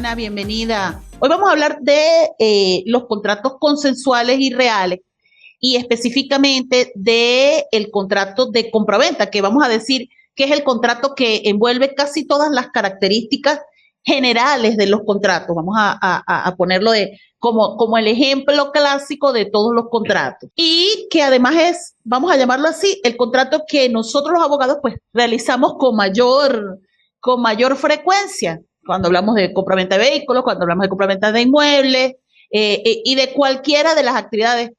Ana, bienvenida. Hoy vamos a hablar de los contratos consensuales y reales y específicamente de el contrato de compraventa, que vamos a decir que es el contrato que envuelve casi todas las características generales de los contratos. Vamos a ponerlo como el ejemplo clásico de todos los contratos. Y que además es, vamos a llamarlo así, el contrato que nosotros los abogados pues realizamos con mayor frecuencia cuando hablamos de compraventa de vehículos, cuando hablamos de compraventa de inmuebles y de cualquiera de las actividades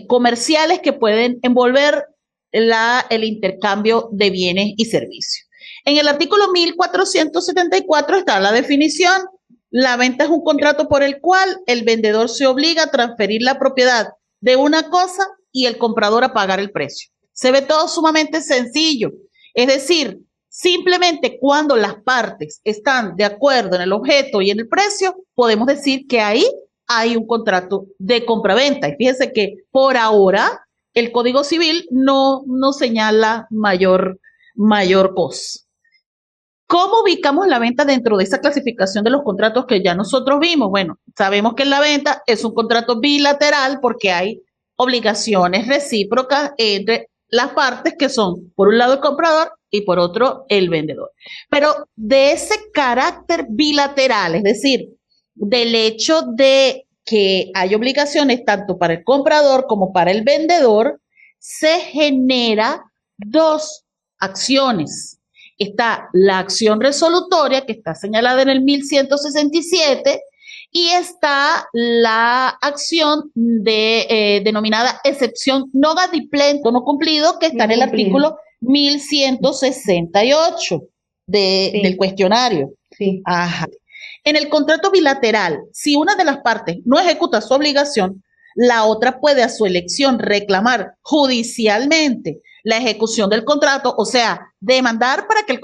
comerciales que pueden envolver el intercambio de bienes y servicios. En el artículo 1474 está la definición. La venta es un contrato por el cual el vendedor se obliga a transferir la propiedad de una cosa y el comprador a pagar el precio. Se ve todo sumamente sencillo. Es decir, simplemente cuando las partes están de acuerdo en el objeto y en el precio, podemos decir que ahí hay un contrato de compraventa. Y fíjense que por ahora el Código Civil no señala mayor cosa. ¿Cómo ubicamos la venta dentro de esa clasificación de los contratos que ya nosotros vimos? Bueno, sabemos que la venta es un contrato bilateral porque hay obligaciones recíprocas entre las partes que son, por un lado, el comprador y por otro, el vendedor. Pero de ese carácter bilateral, es decir, del hecho de que hay obligaciones tanto para el comprador como para el vendedor, se genera dos acciones. Está la acción resolutoria, que está señalada en el 1167, y está la acción denominada excepción no gadiplento no cumplido, que está en el artículo 1168 del cuestionario. Sí. Ajá. En el contrato bilateral, si una de las partes no ejecuta su obligación, la otra puede a su elección reclamar judicialmente la ejecución del contrato, o sea, demandar para que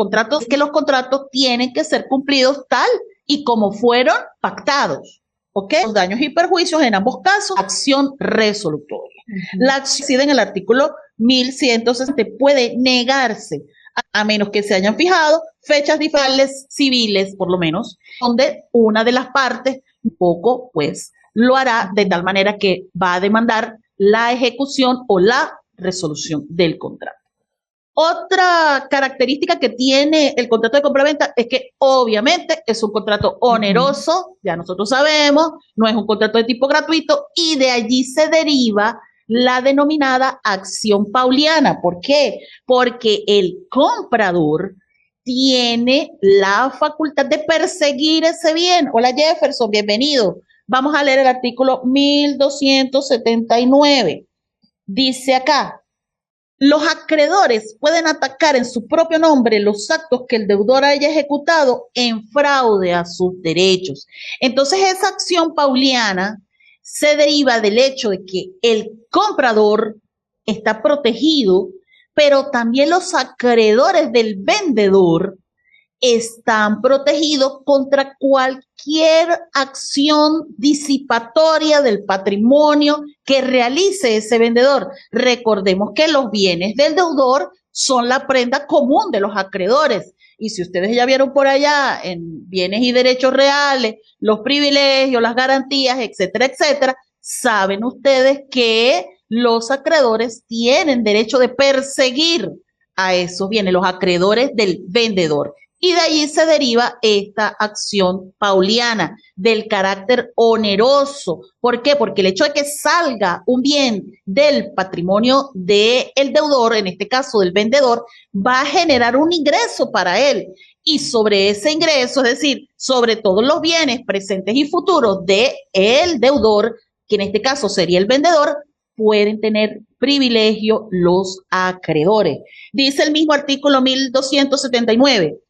los contratos tienen que ser cumplidos tal y como fueron pactados. ¿Ok? Los daños y perjuicios en ambos casos, acción resolutoria. La acción en el artículo 1160 puede negarse a menos que se hayan fijado fechas diferentes civiles, por lo menos, donde una de las partes poco, pues, lo hará de tal manera que va a demandar la ejecución o la resolución del contrato. Otra característica que tiene el contrato de compraventa es que obviamente es un contrato oneroso, ya nosotros sabemos, no es un contrato de tipo gratuito y de allí se deriva la denominada acción pauliana. ¿Por qué? Porque el comprador tiene la facultad de perseguir ese bien. Hola Jefferson, bienvenido. Vamos a leer el artículo 1279. Dice acá, los acreedores pueden atacar en su propio nombre los actos que el deudor haya ejecutado en fraude a sus derechos. Entonces, esa acción pauliana se deriva del hecho de que el comprador está protegido, pero también los acreedores del vendedor están protegidos contra cualquier acción disipatoria del patrimonio que realice ese vendedor. Recordemos que los bienes del deudor son la prenda común de los acreedores. Y si ustedes ya vieron por allá en bienes y derechos reales, los privilegios, las garantías, etcétera, etcétera, saben ustedes que los acreedores tienen derecho de perseguir a esos bienes, los acreedores del vendedor. Y de allí se deriva esta acción pauliana del carácter oneroso. ¿Por qué? Porque el hecho de que salga un bien del patrimonio del deudor, en este caso del vendedor, va a generar un ingreso para él. Y sobre ese ingreso, es decir, sobre todos los bienes presentes y futuros del deudor, que en este caso sería el vendedor, pueden tener privilegio los acreedores. Dice el mismo artículo 1279.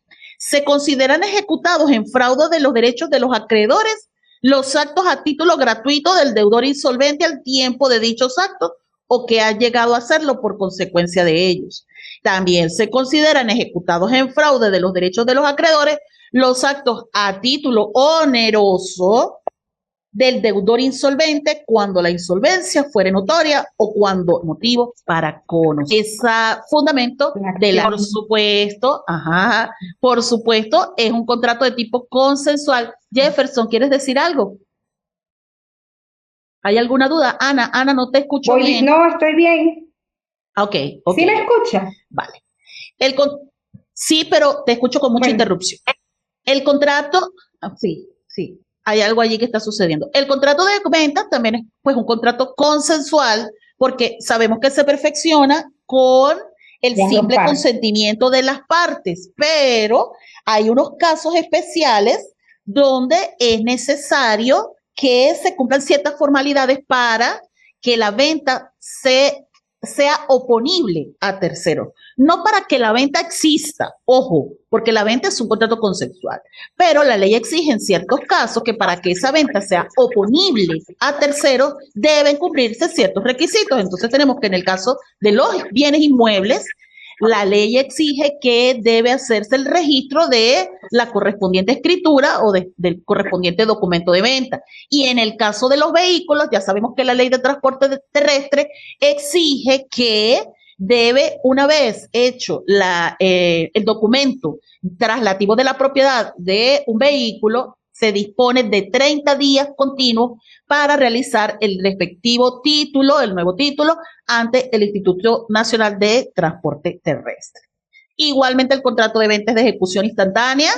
Se consideran ejecutados en fraude de los derechos de los acreedores los actos a título gratuito del deudor insolvente al tiempo de dichos actos o que ha llegado a hacerlo por consecuencia de ellos. También se consideran ejecutados en fraude de los derechos de los acreedores los actos a título oneroso del deudor insolvente cuando la insolvencia fuere notoria o cuando motivo para conocer. Ese fundamento de la, por supuesto, es un contrato de tipo consensual. Jefferson, ¿quieres decir algo? ¿Hay alguna duda? Ana, no te escucho bien. No, estoy bien. Ok. ¿Sí me escucha? Vale. Sí, pero te escucho con mucha interrupción. El contrato, sí, hay algo allí que está sucediendo. El contrato de venta también es pues un contrato consensual porque sabemos que se perfecciona con el simple consentimiento de las partes, pero hay unos casos especiales donde es necesario que se cumplan ciertas formalidades para que la venta sea oponible a terceros. No para que la venta exista, ojo, porque la venta es un contrato consensual, pero la ley exige en ciertos casos que para que esa venta sea oponible a terceros deben cumplirse ciertos requisitos. Entonces tenemos que en el caso de los bienes inmuebles, la ley exige que debe hacerse el registro de la correspondiente escritura o del correspondiente documento de venta. Y en el caso de los vehículos, ya sabemos que la ley de transporte terrestre exige que debe, una vez hecho el documento traslativo de la propiedad de un vehículo, se dispone de 30 días continuos para realizar el respectivo título, el nuevo título, ante el Instituto Nacional de Transporte Terrestre. Igualmente el contrato de venta es de ejecución instantánea,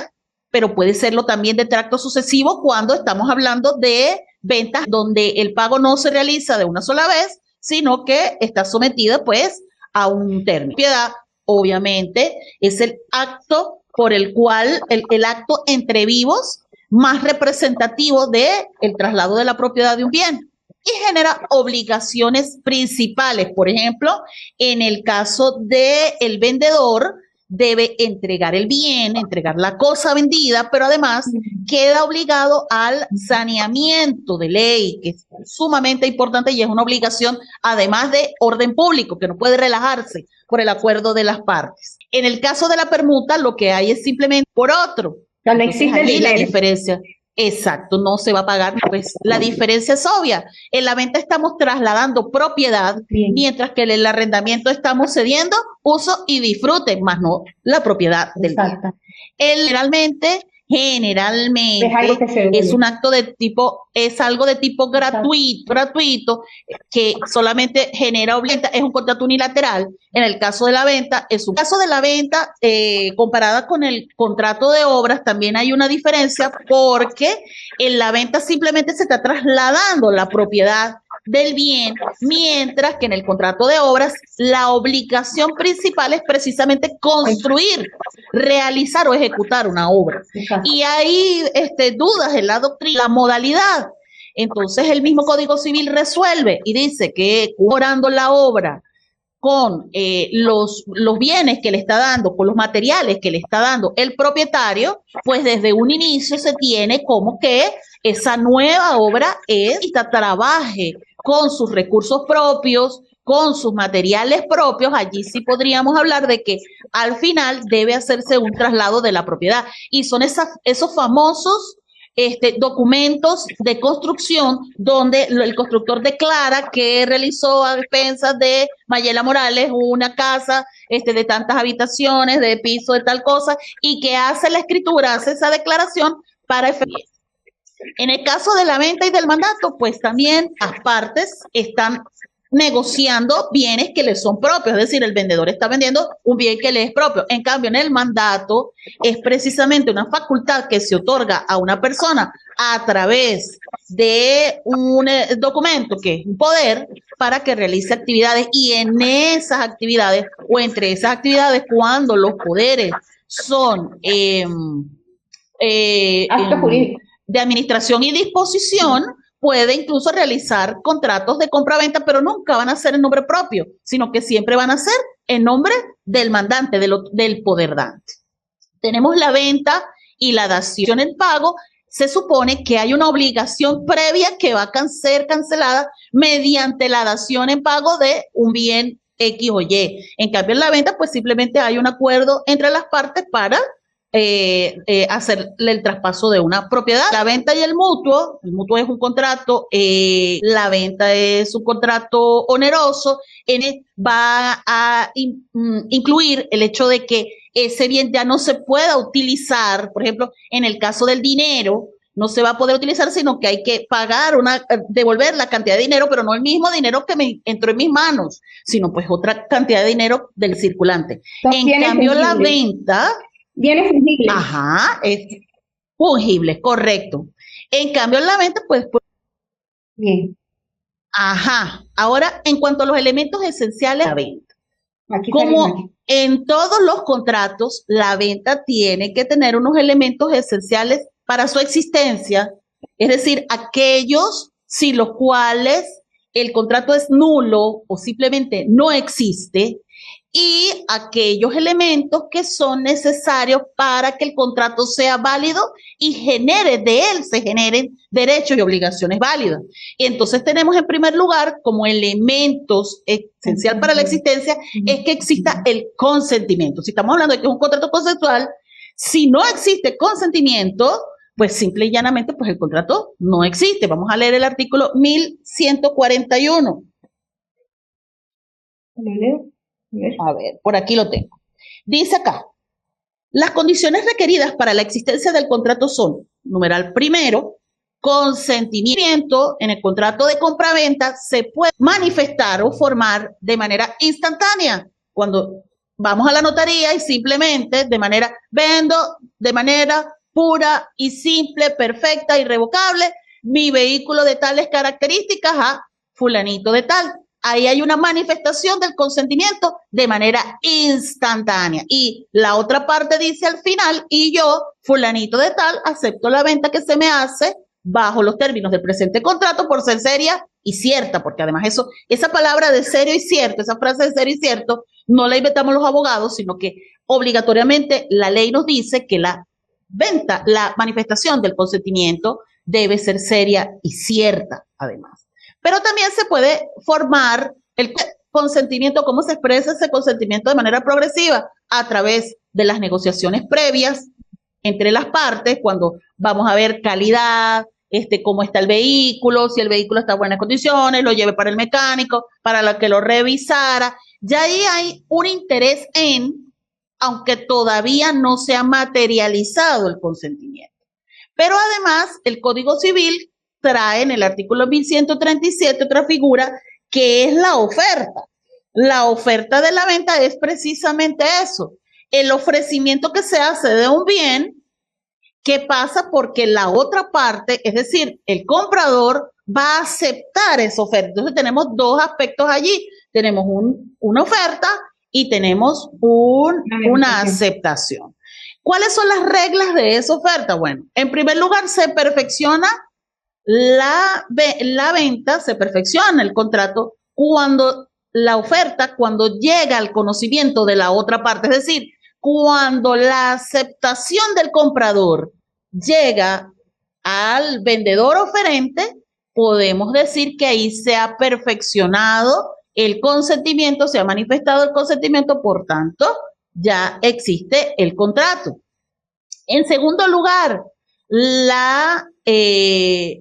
pero puede serlo también de tracto sucesivo cuando estamos hablando de ventas donde el pago no se realiza de una sola vez, sino que está sometida pues a un término. Propiedad, obviamente, es el acto por el cual, el acto entre vivos más representativo de el traslado de la propiedad de un bien y genera obligaciones principales. Por ejemplo, en el caso del vendedor, debe entregar el bien, entregar la cosa vendida, pero además queda obligado al saneamiento de ley, que es sumamente importante y es una obligación, además de orden público, que no puede relajarse por el acuerdo de las partes. En el caso de la permuta, lo que hay es simplemente por otro. No existe allí la diferencia. Exacto, no se va a pagar, pues la diferencia es obvia. En la venta estamos trasladando propiedad, mientras que en el arrendamiento estamos cediendo uso y disfrute, más no la propiedad del bien. Generalmente es un acto de tipo, es algo de tipo gratuito, que solamente genera obligación, es un contrato unilateral. En el caso de la venta, comparada con el contrato de obras, también hay una diferencia porque en la venta simplemente se está trasladando la propiedad del bien, mientras que en el contrato de obras la obligación principal es precisamente construir, realizar o ejecutar una obra. Y hay dudas en la doctrina, la modalidad. Entonces el mismo Código Civil resuelve y dice que cobrando la obra con los bienes que le está dando, con los materiales que le está dando el propietario, pues desde un inicio se tiene como que esa nueva obra trabaje con sus recursos propios, con sus materiales propios. Allí sí podríamos hablar de que al final debe hacerse un traslado de la propiedad. Y son esos famosos documentos de construcción donde el constructor declara que realizó a expensas de Mayela Morales una casa de tantas habitaciones, de piso de tal cosa, y que hace la escritura, hace esa declaración para efectuar. En el caso de la venta y del mandato, pues también las partes están negociando bienes que les son propios, es decir, el vendedor está vendiendo un bien que le es propio. En cambio, en el mandato es precisamente una facultad que se otorga a una persona a través de un documento que es un poder para que realice actividades, y en esas actividades o entre esas actividades, cuando los poderes son actos jurídicos de administración y disposición, puede incluso realizar contratos de compra-venta, pero nunca van a ser en nombre propio, sino que siempre van a ser en nombre del mandante, del poder dante. Tenemos la venta y la dación en pago. Se supone que hay una obligación previa que va a ser cancelada mediante la dación en pago de un bien X o Y. En cambio, en la venta, pues simplemente hay un acuerdo entre las partes para hacerle el traspaso de una propiedad. La venta y el mutuo es un contrato, la venta es un contrato oneroso, va a incluir el hecho de que ese bien ya no se pueda utilizar, por ejemplo, en el caso del dinero, no se va a poder utilizar, sino que hay que pagar devolver la cantidad de dinero, pero no el mismo dinero que me entró en mis manos, sino pues otra cantidad de dinero del circulante. En cambio, la venta... Bienes fungibles. Ajá, es fungible, correcto. En cambio, la venta, pues... Bien. Ajá. Ahora, en cuanto a los elementos esenciales de la venta. Aquí como en todos los contratos, la venta tiene que tener unos elementos esenciales para su existencia, es decir, aquellos sin los cuales el contrato es nulo o simplemente no existe, y aquellos elementos que son necesarios para que el contrato sea válido y se generen derechos y obligaciones válidas. Y entonces tenemos en primer lugar como elementos esencial para la existencia es que exista el consentimiento. Si estamos hablando de que es un contrato consensual, si no existe consentimiento, pues simple y llanamente pues el contrato no existe. Vamos a leer el artículo 1141. A ver, por aquí lo tengo. Dice acá, las condiciones requeridas para la existencia del contrato son, numeral primero, consentimiento. En el contrato de compraventa se puede manifestar o formar de manera instantánea. Cuando vamos a la notaría y simplemente vendo de manera pura y simple, perfecta, irrevocable, mi vehículo de tales características a fulanito de tal. Ahí hay una manifestación del consentimiento de manera instantánea. Y la otra parte dice al final, y yo, fulanito de tal, acepto la venta que se me hace bajo los términos del presente contrato por ser seria y cierta, porque además esa palabra de serio y cierto, esa frase de serio y cierto, no la inventamos los abogados, sino que obligatoriamente la ley nos dice que la manifestación del consentimiento debe ser seria y cierta, además. Pero también se puede formar el consentimiento, ¿cómo se expresa ese consentimiento de manera progresiva? A través de las negociaciones previas entre las partes, cuando vamos a ver calidad, cómo está el vehículo, si el vehículo está en buenas condiciones, lo lleve para el mecánico, para que lo revisara. Ya ahí hay un interés aunque todavía no se ha materializado el consentimiento. Pero además, el Código Civil trae en el artículo 1137 otra figura que es la oferta. La oferta de la venta es precisamente eso, el ofrecimiento que se hace de un bien que pasa porque la otra parte, es decir, el comprador va a aceptar esa oferta. Entonces tenemos dos aspectos allí, tenemos una oferta y tenemos una aceptación. ¿Cuáles son las reglas de esa oferta? Bueno, en primer lugar se perfecciona la venta, se perfecciona el contrato cuando llega al conocimiento de la otra parte, es decir, cuando la aceptación del comprador llega al vendedor oferente, podemos decir que ahí se ha perfeccionado el consentimiento, se ha manifestado el consentimiento, por tanto, ya existe el contrato. En segundo lugar, la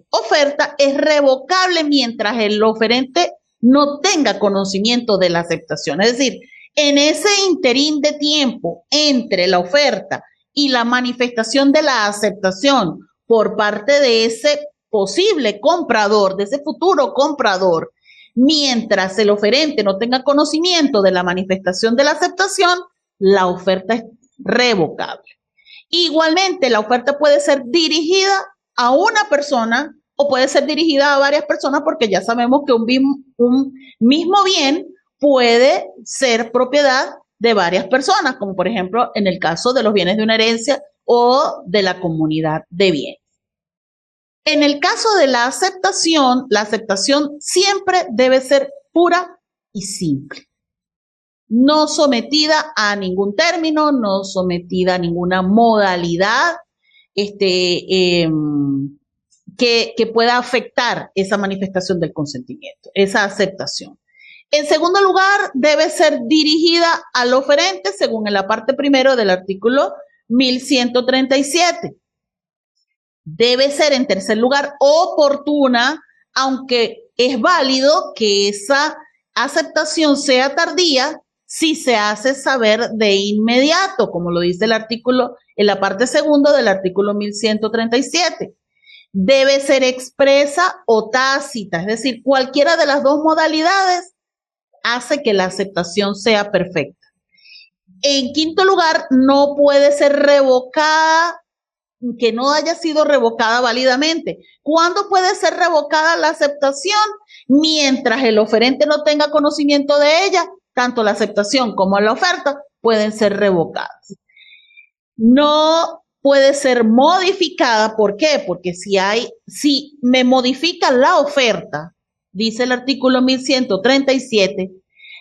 oferta es revocable mientras el oferente no tenga conocimiento de la aceptación. Es decir, en ese interín de tiempo entre la oferta y la manifestación de la aceptación por parte de ese posible comprador, de ese futuro comprador, mientras el oferente no tenga conocimiento de la manifestación de la aceptación, la oferta es revocable. Igualmente, la oferta puede ser dirigida a una persona o puede ser dirigida a varias personas, porque ya sabemos que un mismo bien puede ser propiedad de varias personas, como por ejemplo en el caso de los bienes de una herencia o de la comunidad de bienes. En el caso de la aceptación siempre debe ser pura y simple. No sometida a ningún término, no sometida a ninguna modalidad que pueda afectar esa manifestación del consentimiento, esa aceptación. En segundo lugar, debe ser dirigida al oferente, según en la parte primero del artículo 1137. Debe ser, en tercer lugar, oportuna, aunque es válido que esa aceptación sea tardía si se hace saber de inmediato, como lo dice el artículo, en la parte segunda del artículo 1137. Debe ser expresa o tácita, es decir, cualquiera de las dos modalidades hace que la aceptación sea perfecta. En quinto lugar, no puede ser revocada, que no haya sido revocada válidamente. ¿Cuándo puede ser revocada la aceptación? Mientras el oferente no tenga conocimiento de ella, tanto la aceptación como la oferta pueden ser revocadas. No puede ser modificada, ¿por qué? Porque si me modifica la oferta, dice el artículo 1137,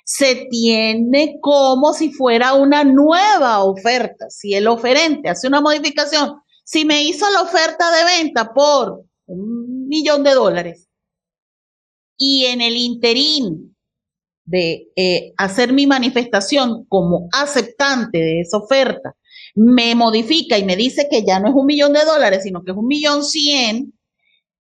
se tiene como si fuera una nueva oferta. Si el oferente hace una modificación, si me hizo la oferta de venta por $1.000.000 y en el interín de hacer mi manifestación como aceptante de esa oferta, me modifica y me dice que ya no es $1.000.000, sino que es $1.100.000,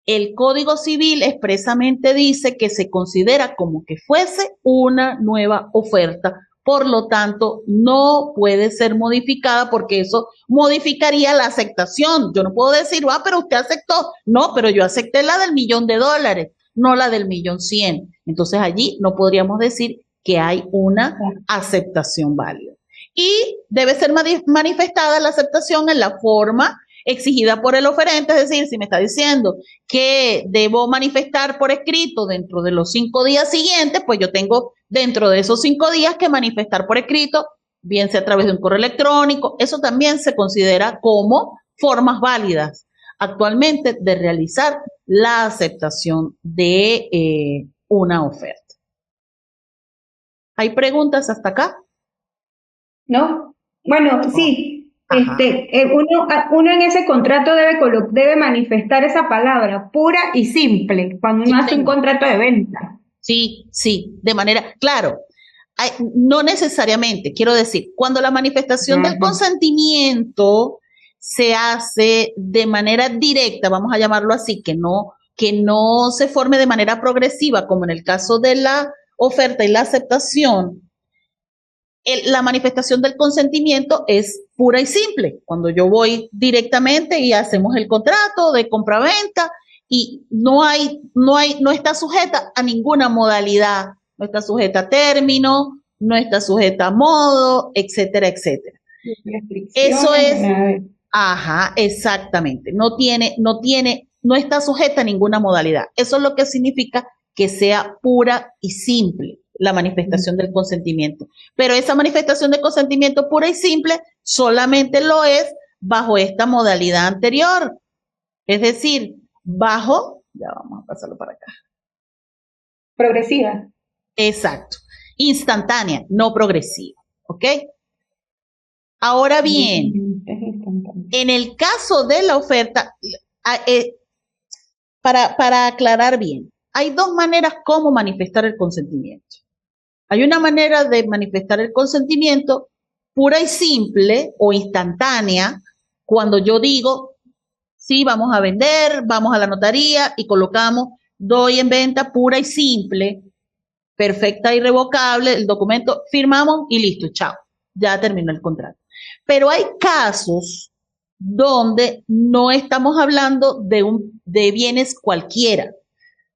el Código Civil expresamente dice que se considera como que fuese una nueva oferta. Por lo tanto, no puede ser modificada porque eso modificaría la aceptación. Yo no puedo decir, pero usted aceptó. No, pero yo acepté la del $1.000.000, no la del $1.100.000. Entonces allí no podríamos decir que hay una aceptación válida. Y debe ser manifestada la aceptación en la forma exigida por el oferente, es decir, si me está diciendo que debo manifestar por escrito dentro de los 5 días siguientes, pues yo tengo dentro de esos 5 días que manifestar por escrito, bien sea a través de un correo electrónico. Eso también se considera como formas válidas actualmente de realizar la aceptación de una oferta. ¿Hay preguntas hasta acá? ¿No? Bueno, sí. Uno en ese contrato debe manifestar esa palabra pura y simple cuando uno hace un contrato de venta. Sí, de manera, claro, no necesariamente, quiero decir, cuando la manifestación del consentimiento se hace de manera directa, vamos a llamarlo así, que no se forme de manera progresiva, como en el caso de la oferta y la aceptación, la manifestación del consentimiento es pura y simple. Cuando yo voy directamente y hacemos el contrato de compraventa y no está sujeta a ninguna modalidad, no está sujeta a término, no está sujeta a modo, etcétera, etcétera. Eso es, exactamente. No está sujeta a ninguna modalidad. Eso es lo que significa que sea pura y simple la manifestación del consentimiento. Pero esa manifestación de consentimiento pura y simple solamente lo es bajo esta modalidad anterior. Es decir, ya vamos a pasarlo para acá. Progresiva. Exacto. Instantánea, no progresiva. ¿Ok? Ahora bien, en el caso de la oferta, para aclarar bien, hay dos maneras como manifestar el consentimiento. Hay una manera de manifestar el consentimiento pura y simple o instantánea, cuando yo digo, sí, vamos a vender, vamos a la notaría y colocamos, doy en venta pura y simple, perfecta e irrevocable, el documento, firmamos y listo, chao, ya terminó el contrato. Pero hay casos donde no estamos hablando de bienes cualquiera.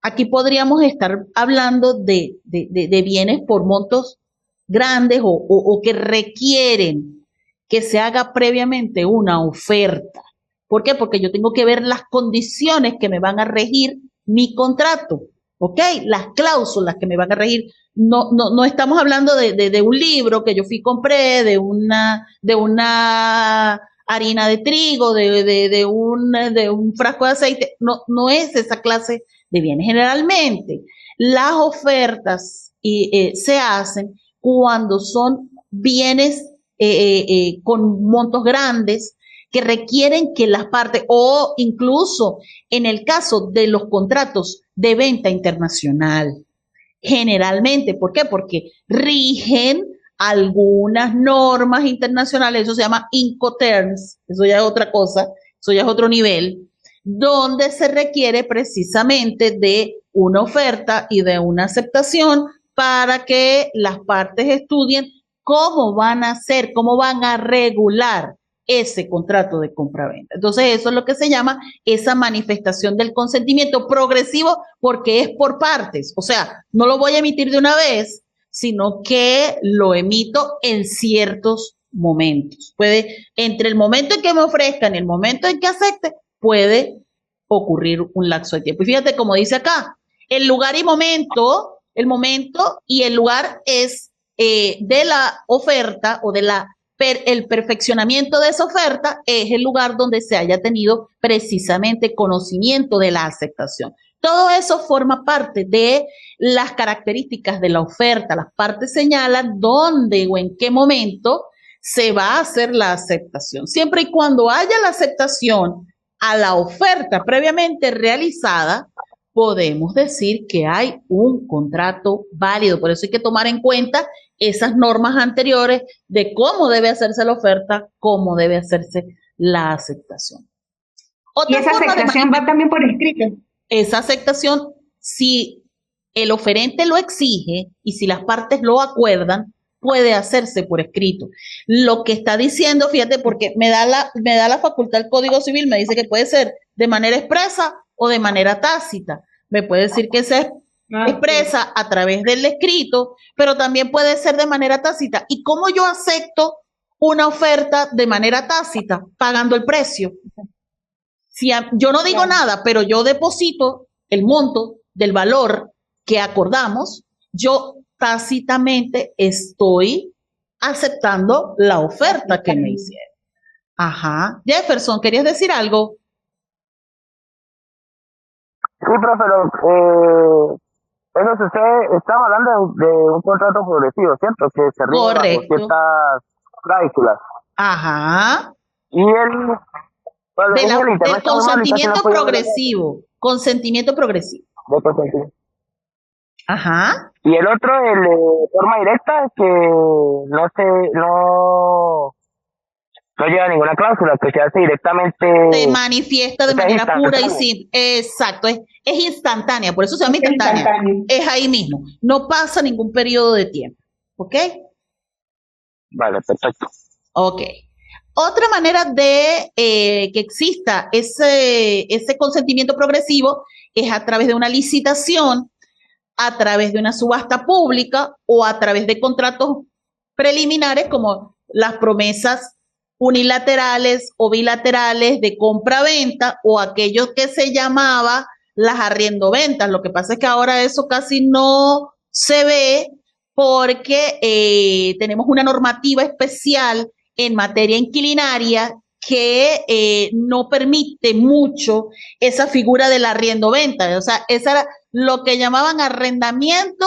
Aquí podríamos estar hablando de bienes por montos grandes o que requieren que se haga previamente una oferta. ¿Por qué? Porque yo tengo que ver las condiciones que me van a regir mi contrato, ¿ok? Las cláusulas que me van a regir. No estamos hablando de un libro que yo fui y compré, de una harina de trigo, de un frasco de aceite. No es esa clase de bienes. Generalmente, las ofertas se hacen cuando son bienes con montos grandes que requieren que las partes, o incluso en el caso de los contratos de venta internacional, generalmente, ¿por qué? Porque rigen algunas normas internacionales, eso se llama Incoterms, eso ya es otra cosa, eso ya es otro nivel, donde se requiere precisamente de una oferta y de una aceptación para que las partes estudien cómo van a hacer, cómo van a regular ese contrato de compraventa. Entonces, eso es lo que se llama esa manifestación del consentimiento progresivo, porque es por partes. O sea, no lo voy a emitir de una vez, sino que lo emito en ciertos momentos. Puede, entre el momento en que me ofrezcan y el momento en que acepte, puede ocurrir un lapso de tiempo. Y fíjate como dice acá, el lugar y momento, el momento y el lugar es de la oferta o de el perfeccionamiento de esa oferta es el lugar donde se haya tenido precisamente conocimiento de la aceptación. Todo eso forma parte de las características de la oferta. Las partes señalan dónde o en qué momento se va a hacer la aceptación. Siempre y cuando haya la aceptación a la oferta previamente realizada, podemos decir que hay un contrato válido. Por eso hay que tomar en cuenta esas normas anteriores de cómo debe hacerse la oferta, cómo debe hacerse la aceptación. Y esa aceptación va también por escrito. Esa aceptación, si el oferente lo exige y si las partes lo acuerdan, puede hacerse por escrito. Lo que está diciendo, fíjate, porque me da la facultad el Código Civil, me dice que puede ser de manera expresa o de manera tácita. Me puede decir que se expresa a través del escrito, pero también puede ser de manera tácita. ¿Y cómo yo acepto una oferta de manera tácita? Pagando el precio. Si yo no digo nada, pero yo deposito el monto del valor que acordamos, yo tácitamente estoy aceptando la oferta que me hicieron. Ajá. Jefferson, ¿querías decir algo? Sí, profe, eso estamos hablando de un contrato progresivo, ¿cierto? Que se rige bajo ciertas cláusulas. Ajá. Y del consentimiento progresivo. Consentimiento progresivo. De consentimiento. Ajá. Y el otro, el de forma directa, que no lleva ninguna cláusula, que se hace directamente. Se manifiesta de manera pura y simple. Exacto, es instantánea, por eso se llama instantánea. Es ahí mismo, no pasa ningún periodo de tiempo. ¿Ok? Vale, perfecto. Ok. Otra manera de que exista ese consentimiento progresivo es a través de una licitación, a través de una subasta pública o a través de contratos preliminares como las promesas unilaterales o bilaterales de compra-venta o aquello que se llamaba las arriendoventas. Lo que pasa es que ahora eso casi no se ve porque tenemos una normativa especial en materia inquilinaria que no permite mucho esa figura de la arriendo-venta. O sea, esa era lo que llamaban arrendamiento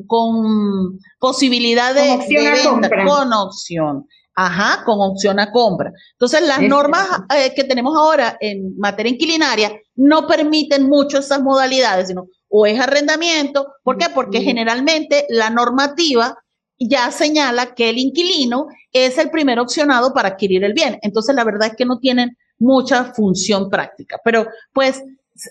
con posibilidad de venta, con opción. Ajá, con opción a compra. Entonces, las normas que tenemos ahora en materia inquilinaria no permiten mucho esas modalidades, sino o es arrendamiento. ¿Por qué? Porque generalmente la normativa ya señala que el inquilino es el primer opcionado para adquirir el bien. Entonces, la verdad es que no tienen mucha función práctica. Pero, pues,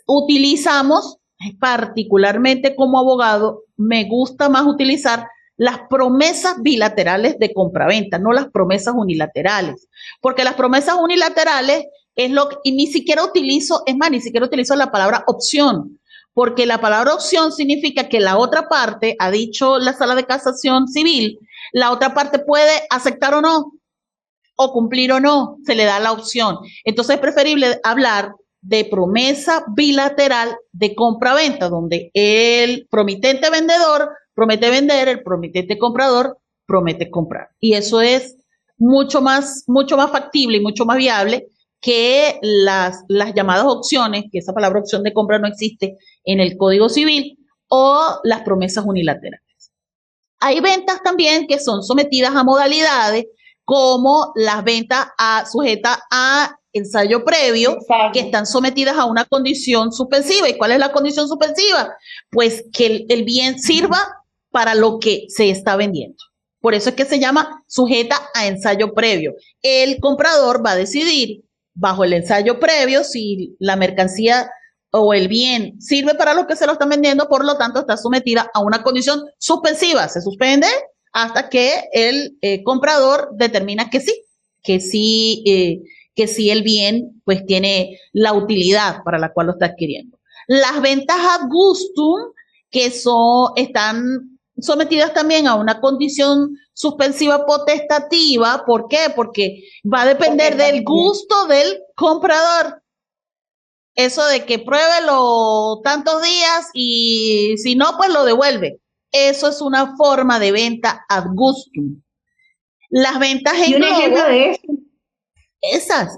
utilizamos, particularmente como abogado, me gusta más utilizar las promesas bilaterales de compraventa, no las promesas unilaterales. Porque las promesas unilaterales es lo que, y ni siquiera utilizo la palabra opción. Porque la palabra opción significa que la otra parte, ha dicho la sala de casación civil, la otra parte puede aceptar o no, o cumplir o no, se le da la opción. Entonces es preferible hablar de promesa bilateral de compra-venta, donde el promitente vendedor promete vender, el promitente comprador promete comprar. Y eso es mucho más factible y mucho más viable que las llamadas opciones, que esa palabra opción de compra no existe en el Código Civil, o las promesas unilaterales. Hay ventas también que son sometidas a modalidades como las ventas sujetas a ensayo previo, que están sometidas a una condición suspensiva. ¿Y cuál es la condición suspensiva? Pues que el bien sirva para lo que se está vendiendo. Por eso es que se llama sujeta a ensayo previo. El comprador va a decidir bajo el ensayo previo si la mercancía o el bien sirve para lo que se lo están vendiendo, por lo tanto está sometida a una condición suspensiva. Se suspende hasta que el comprador determina que sí el bien pues tiene la utilidad para la cual lo está adquiriendo. Las ventas ad gustum, que están sometidas también a una condición suspensiva potestativa. ¿Por qué? Porque va a depender del gusto del comprador. Eso de que pruébelo tantos días y si no, pues lo devuelve. Eso es una forma de venta ad gustum. Las ventas en globo. ¿Y un ejemplo de eso?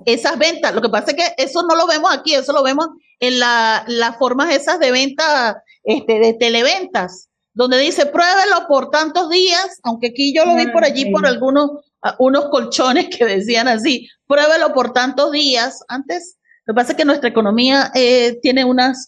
Esas ventas. Lo que pasa es que eso no lo vemos aquí, eso lo vemos en las formas esas de venta, de televentas, donde dice pruébelo por tantos días, aunque aquí yo lo vi por allí por unos colchones que decían así, pruébelo por tantos días. Antes, lo que pasa es que nuestra economía tiene unas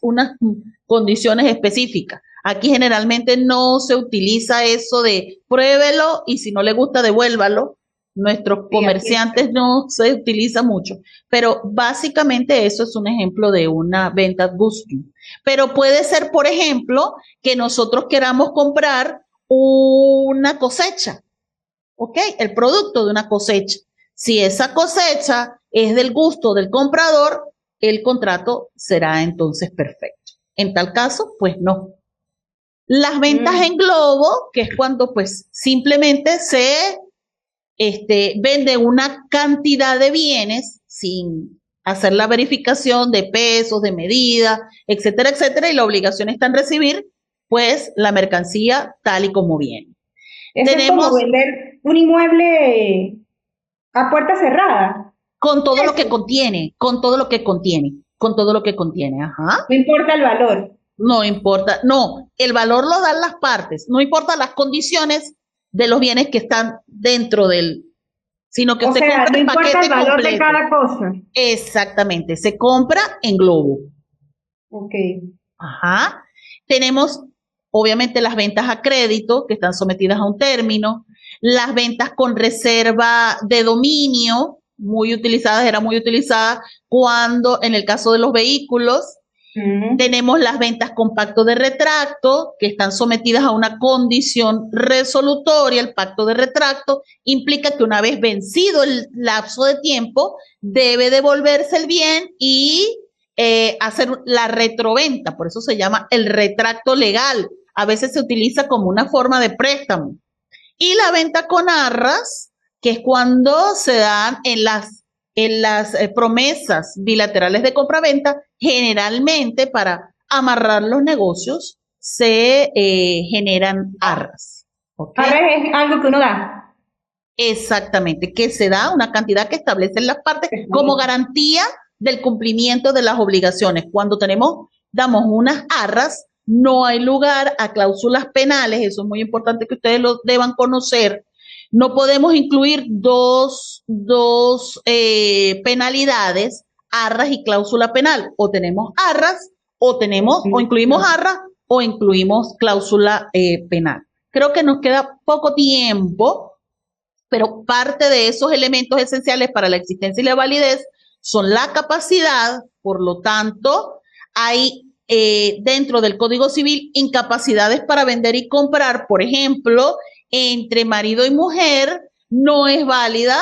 condiciones específicas. Aquí generalmente no se utiliza eso de pruébelo y si no le gusta devuélvalo. Nuestros comerciantes no se utiliza mucho, pero básicamente eso es un ejemplo de una venta ad gustum. Pero puede ser, por ejemplo, que nosotros queramos comprar una cosecha, ¿ok? El producto de una cosecha. Si esa cosecha es del gusto del comprador, el contrato será entonces perfecto. En tal caso, pues no. Las ventas en globo, que es cuando pues simplemente se vende una cantidad de bienes sin hacer la verificación de pesos, de medida, etcétera, etcétera, y la obligación está en recibir, pues, la mercancía tal y como viene. Eso es como vender un inmueble a puerta cerrada. Con todo lo que contiene, ajá. No importa el valor. No importa, no, el valor lo dan las partes, no importa las condiciones de los bienes que están dentro sino que se compra el paquete completo. No importa el valor completo. De cada cosa. Exactamente, se compra en globo. Ok. Ajá. Tenemos, obviamente, las ventas a crédito, que están sometidas a un término, las ventas con reserva de dominio, era muy utilizada cuando, en el caso de los vehículos, tenemos las ventas con pacto de retracto, que están sometidas a una condición resolutoria. El pacto de retracto implica que una vez vencido el lapso de tiempo, debe devolverse el bien y hacer la retroventa. Por eso se llama el retracto legal. A veces se utiliza como una forma de préstamo. Y la venta con arras, que es cuando se dan en las promesas bilaterales de compraventa, generalmente para amarrar los negocios se generan arras. ¿Okay? Arras es algo que uno da. Exactamente, que se da una cantidad que establecen las partes como garantía del cumplimiento de las obligaciones. Cuando damos unas arras, no hay lugar a cláusulas penales. Eso es muy importante que ustedes lo deban conocer. No podemos incluir dos penalidades, arras y cláusula penal. O tenemos arras, o incluimos arras, o incluimos cláusula penal. Creo que nos queda poco tiempo, pero parte de esos elementos esenciales para la existencia y la validez son la capacidad. Por lo tanto, hay dentro del Código Civil incapacidades para vender y comprar. Por ejemplo, entre marido y mujer no es válida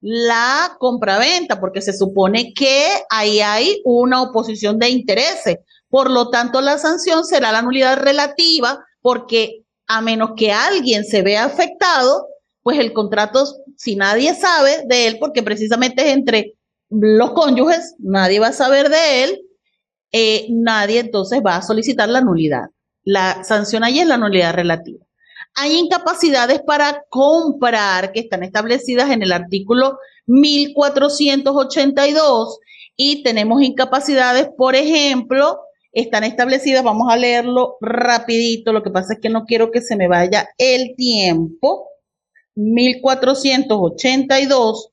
la compraventa porque se supone que ahí hay una oposición de intereses. Por lo tanto, la sanción será la nulidad relativa, porque a menos que alguien se vea afectado, pues el contrato, si nadie sabe de él, porque precisamente es entre los cónyuges, nadie va a saber de él, nadie entonces va a solicitar la nulidad. La sanción ahí es la nulidad relativa. Hay incapacidades para comprar que están establecidas en el artículo 1482 y tenemos incapacidades, por ejemplo, están establecidas, vamos a leerlo rapidito, lo que pasa es que no quiero que se me vaya el tiempo. 1482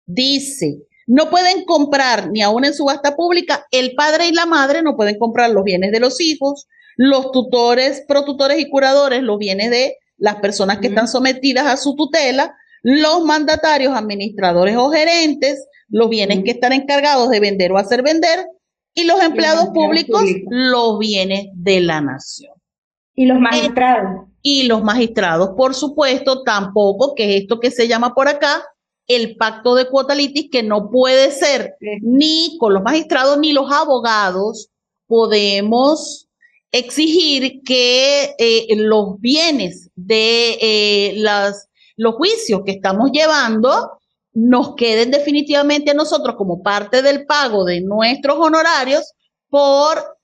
dice: no pueden comprar, ni aún en subasta pública, el padre y la madre no pueden comprar los bienes de los hijos, Los tutores, protutores y curadores, los bienes de las personas que están sometidas a su tutela, los mandatarios, administradores o gerentes, los bienes que están encargados de vender o hacer vender, y los empleados públicos, los bienes de la nación. Y los magistrados. Y los magistrados, por supuesto, tampoco, que es esto que se llama por acá, el pacto de cuota litis, que no puede ser ni con los magistrados ni los abogados. Podemos exigir que los bienes de los juicios que estamos llevando nos queden definitivamente a nosotros como parte del pago de nuestros honorarios por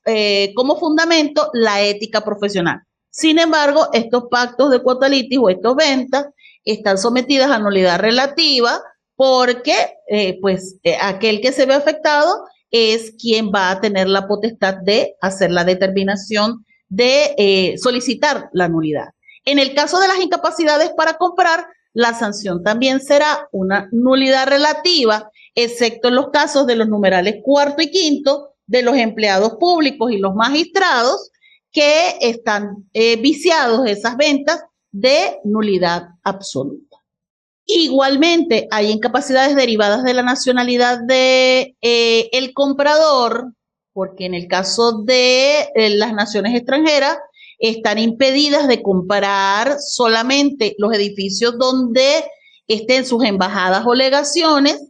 como fundamento la ética profesional. Sin embargo, estos pactos de cuota litis o estas ventas están sometidas a nulidad relativa porque aquel que se ve afectado es quien va a tener la potestad de hacer la determinación de solicitar la nulidad. En el caso de las incapacidades para comprar, la sanción también será una nulidad relativa, excepto en los casos de los numerales cuarto y quinto de los empleados públicos y los magistrados que están viciados esas ventas de nulidad absoluta. Igualmente, hay incapacidades derivadas de la nacionalidad de el comprador, porque en el caso de las naciones extranjeras están impedidas de comprar solamente los edificios donde estén sus embajadas o legaciones.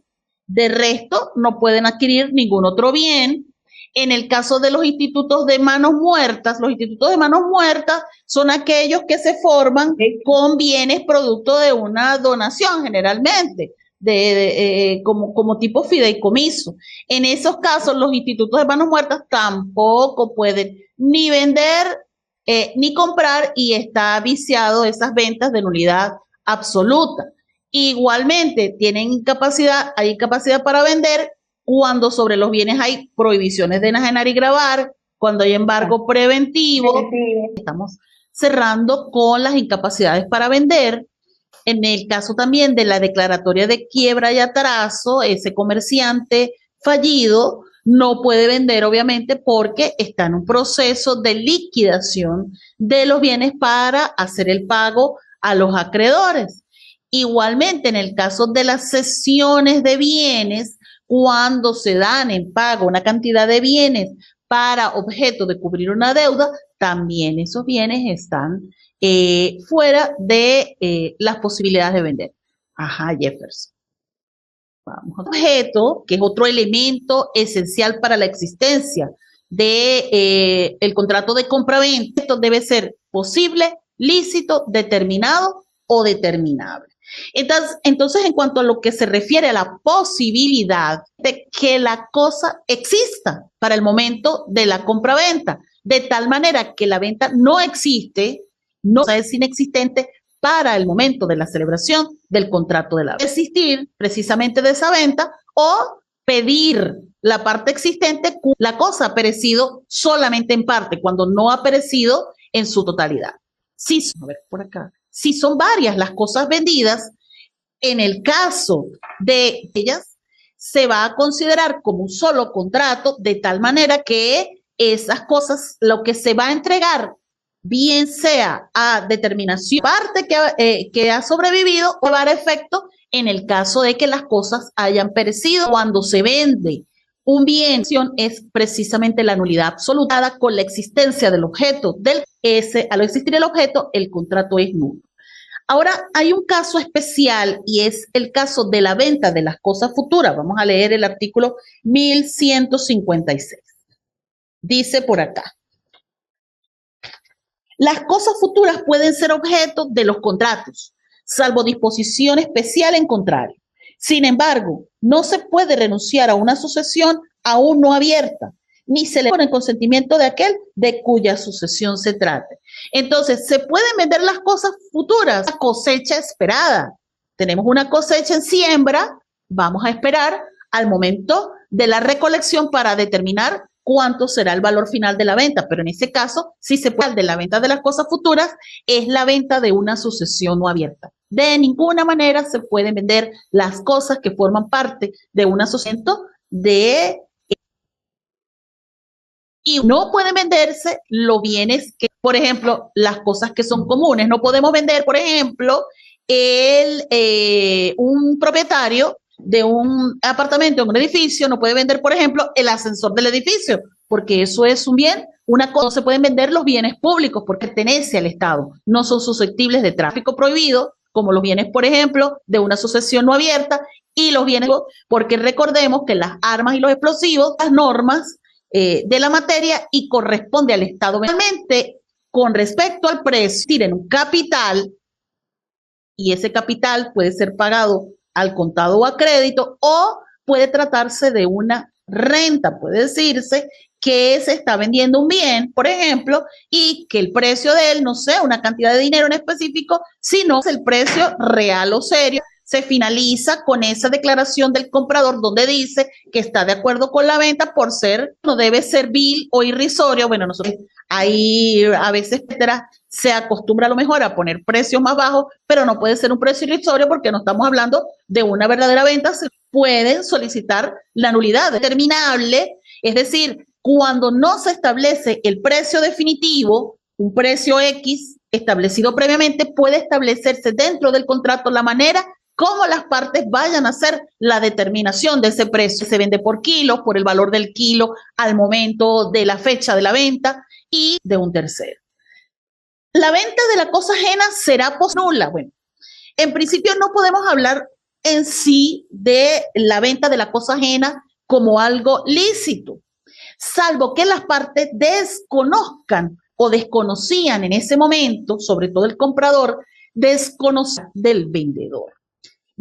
De resto, no pueden adquirir ningún otro bien. En el caso de los institutos de manos muertas son aquellos que se forman con bienes producto de una donación, generalmente, como tipo fideicomiso. En esos casos, los institutos de manos muertas tampoco pueden ni vender ni comprar, y está viciado esas ventas de nulidad absoluta. Igualmente, hay incapacidad para vender cuando sobre los bienes hay prohibiciones de enajenar y gravar, cuando hay embargo preventivo. Estamos cerrando con las incapacidades para vender. En el caso también de la declaratoria de quiebra y atraso, ese comerciante fallido no puede vender, obviamente, porque está en un proceso de liquidación de los bienes para hacer el pago a los acreedores. Igualmente, en el caso de las cesiones de bienes, cuando se dan en pago una cantidad de bienes para objeto de cubrir una deuda, también esos bienes están fuera de las posibilidades de vender. Ajá, Jefferson. Vamos a objeto, que es otro elemento esencial para la existencia de el contrato de compraventa. Esto debe ser posible, lícito, determinado o determinable. Entonces, en cuanto a lo que se refiere a la posibilidad de que la cosa exista para el momento de la compraventa, de tal manera que la venta no existe, no es inexistente para el momento de la celebración del contrato de la venta. Existir precisamente de esa venta o pedir la parte existente, la cosa ha perecido solamente en parte, cuando no ha perecido en su totalidad. Sí, a ver, por acá. Si son varias las cosas vendidas, en el caso de ellas, se va a considerar como un solo contrato, de tal manera que esas cosas, lo que se va a entregar, bien sea a determinación, parte que ha sobrevivido, o va a dar efecto en el caso de que las cosas hayan perecido. Cuando se vende un bien, es precisamente la nulidad absoluta con la existencia del objeto. Al existir el objeto, el contrato es nulo. Ahora, hay un caso especial y es el caso de la venta de las cosas futuras. Vamos a leer el artículo 1156. Dice por acá: las cosas futuras pueden ser objeto de los contratos, salvo disposición especial en contrario. Sin embargo, no se puede renunciar a una sucesión aún no abierta, ni se le pone el consentimiento de aquel de cuya sucesión se trate. Entonces, se pueden vender las cosas futuras, la cosecha esperada. Tenemos una cosecha en siembra, vamos a esperar al momento de la recolección para determinar cuánto será el valor final de la venta, pero en ese caso, si se puede, de la venta de las cosas futuras, es la venta de una sucesión no abierta. De ninguna manera se pueden vender las cosas que forman parte de una sucesión Y no pueden venderse los bienes que, por ejemplo, las cosas que son comunes. No podemos vender, por ejemplo, un propietario de un apartamento, en un edificio, no puede vender, por ejemplo, el ascensor del edificio, porque eso es un bien. Una cosa, no se pueden vender los bienes públicos porque pertenece al Estado, no son susceptibles de tráfico prohibido, como los bienes, por ejemplo, de una asociación no abierta, y los bienes, porque recordemos que las armas y los explosivos, las normas de la materia, y corresponde al Estado. Realmente, con respecto al precio, tienen un capital, y ese capital puede ser pagado al contado o a crédito, o puede tratarse de una renta. Puede decirse que se está vendiendo un bien, por ejemplo, y que el precio de él no sea una cantidad de dinero en específico, sino el precio real o serio. Se finaliza con esa declaración del comprador donde dice que está de acuerdo con la venta por ser, no debe ser vil o irrisorio. Bueno, nosotros ahí a veces se acostumbra a lo mejor a poner precios más bajos, pero no puede ser un precio irrisorio porque no estamos hablando de una verdadera venta. Se pueden solicitar la nulidad determinable, es decir, cuando no se establece el precio definitivo, un precio X establecido previamente, puede establecerse dentro del contrato la manera cómo las partes vayan a hacer la determinación de ese precio. Se vende por kilo, por el valor del kilo al momento de la fecha de la venta y de un tercero. La venta de la cosa ajena será nula. Bueno, en principio no podemos hablar en sí de la venta de la cosa ajena como algo lícito, salvo que las partes desconozcan o desconocían en ese momento, sobre todo el comprador, desconocía del vendedor.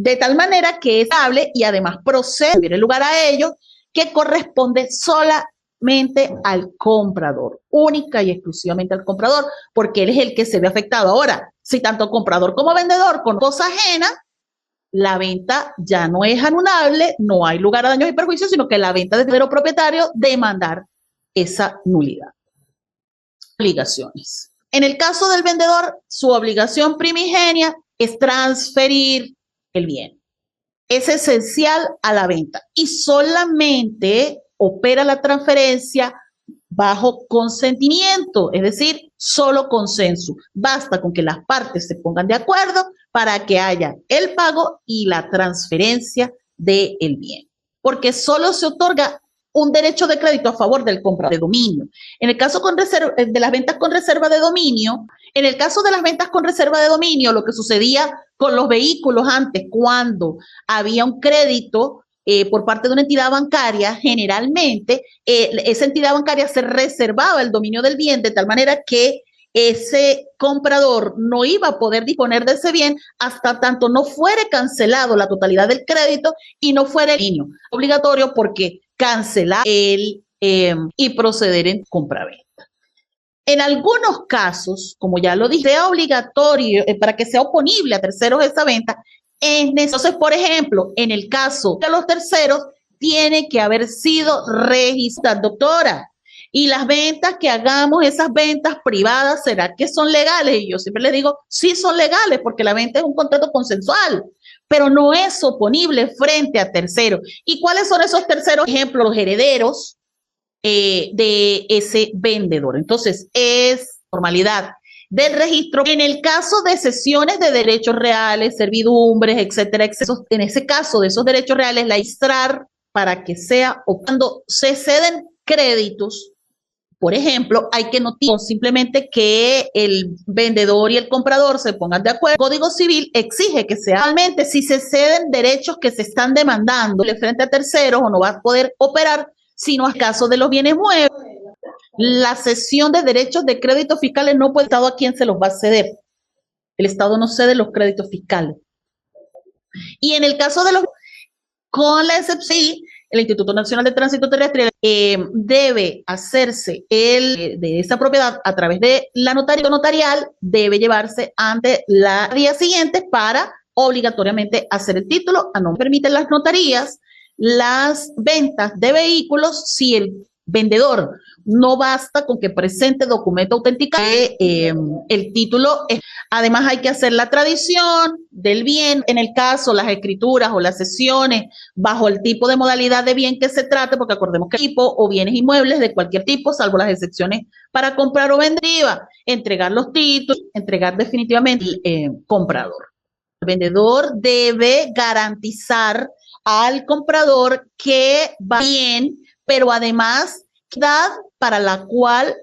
De tal manera que es hable y además procede en lugar a ello, que corresponde solamente al comprador, única y exclusivamente al comprador, porque él es el que se ve afectado. Ahora, si tanto comprador como vendedor con cosa ajena, la venta ya no es anulable, no hay lugar a daños y perjuicios, sino que la venta del verdadero propietario demandar esa nulidad. Obligaciones. En el caso del vendedor, su obligación primigenia es transferir el bien. Es esencial a la venta y solamente opera la transferencia bajo consentimiento, es decir, solo consenso. Basta con que las partes se pongan de acuerdo para que haya el pago y la transferencia del bien, porque solo se otorga un derecho de crédito a favor del comprador de dominio. En el caso de las ventas con reserva de dominio, en el caso de las ventas con reserva de dominio, lo que sucedía con los vehículos antes, cuando había un crédito por parte de una entidad bancaria, generalmente esa entidad bancaria se reservaba el dominio del bien de tal manera que ese comprador no iba a poder disponer de ese bien hasta tanto no fuera cancelado la totalidad del crédito y no fuera el dominio obligatorio, porque cancelar y proceder en compraventa. En algunos casos, como ya lo dije, sea obligatorio para que sea oponible a terceros esa venta. Entonces, por ejemplo, en el caso de los terceros, tiene que haber sido registrada, doctora. Y las ventas que hagamos, esas ventas privadas, ¿será que son legales? Y yo siempre les digo, sí son legales, porque la venta es un contrato consensual, pero no es oponible frente a terceros. ¿Y cuáles son esos terceros? Por ejemplo, los herederos de ese vendedor. Entonces, es formalidad del registro. En el caso de cesiones de derechos reales, servidumbres, etcétera, etcétera, en ese caso de esos derechos reales, la registrar para que sea, o cuando se ceden créditos, por ejemplo, hay que notar simplemente que el vendedor y el comprador se pongan de acuerdo. El Código Civil exige que sea realmente si se ceden derechos que se están demandando frente a terceros o no va a poder operar, sino en caso de los bienes muebles. La cesión de derechos de créditos fiscales no puede estar a quien se los va a ceder. El Estado no cede los créditos fiscales. Y en el caso de los, con la excepción, el Instituto Nacional de Tránsito Terrestre debe hacerse de esa propiedad a través de la notarial, debe llevarse ante la día siguiente para obligatoriamente hacer el título. No permiten las notarías las ventas de vehículos si el vendedor. No basta con que presente documento autenticado, el título. Además hay que hacer la tradición del bien, en el caso, las escrituras o las cesiones, bajo el tipo de modalidad de bien que se trate, porque acordemos que tipo o bienes inmuebles de cualquier tipo, salvo las excepciones para comprar o vender, entregar los títulos, entregar definitivamente el comprador. El vendedor debe garantizar al comprador que va bien, pero además para la cual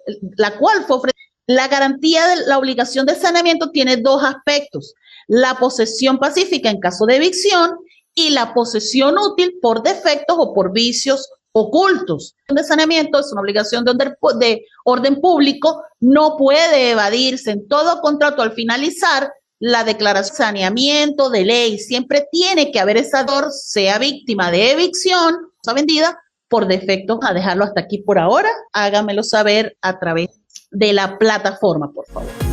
fue ofrecida. La garantía de la obligación de saneamiento tiene dos aspectos: la posesión pacífica en caso de evicción y la posesión útil por defectos o por vicios ocultos. El saneamiento es una obligación de orden público, no puede evadirse. En todo contrato, al finalizar la declaración de saneamiento de ley, siempre tiene que haber esa sea víctima de evicción, sea vendida por defectos. A dejarlo hasta aquí por ahora. Hágamelo saber a través de la plataforma, por favor.